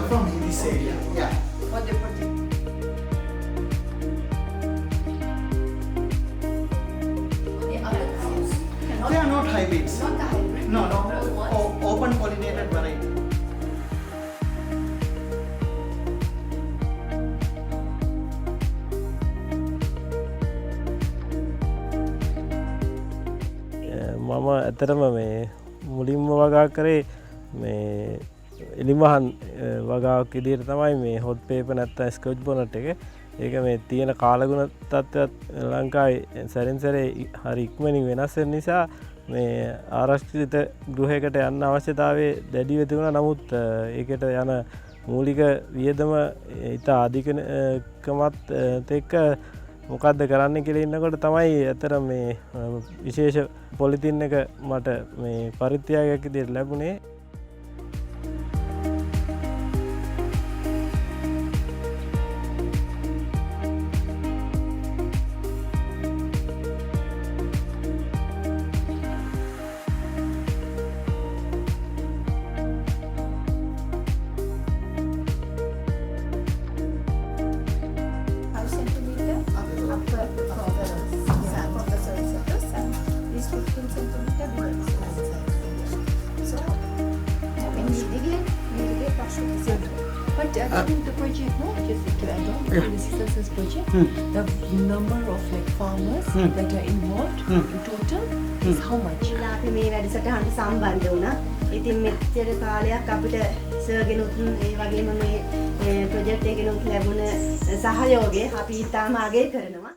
from this area. Yeah. For the project. The other cows cannot. They are not hybrids. Not the hybrid. No, no. Normal ones. Open pollinated variety. මම ඇතරම මේ මුලින්ම වගා කරේ මේ එලිමහන් වගාවක් ඉදිරියට තමයි මේ හොට් පේපර් නැත්නම් ස්කොච් බොනට් එක. ඒක මේ තියෙන කාලගුණ තත්ත්වයක් ලංකාවේ සැරින් සැරේ හරි ඉක්මනින් වෙනස් වෙන නිසා මේ ආරක්ෂිත ගෘහයකට යන්න අවශ්‍යතාවය දැඩිව තිබුණා. නමුත් ඒකට යන මූලික වියදම ඉතා අධිකකමත් එක්ක මොකක්ද කරන්න කියලා ඉන්නකොට තමයි ඇතර මේ විශේෂ පොලිතින් එක මට මේ පරිත්‍යාගයක් විදිහට ලැබුණේ. But according to the project, no, just to add on, Yeah. this is this project, the number of like farmers that are involved in total is how much? අපි මේ වැඩසටහනට සම්බන්ධ වුණා. ඉතින් මෙච්චර කාලයක් අපිට සර්ගෙනුත් ඒ වගේම මේ ප්‍රොජෙක්ට් එකගෙනුත් ලැබුණ සහයෝගය අපි ඉතාම අගය කරනවා.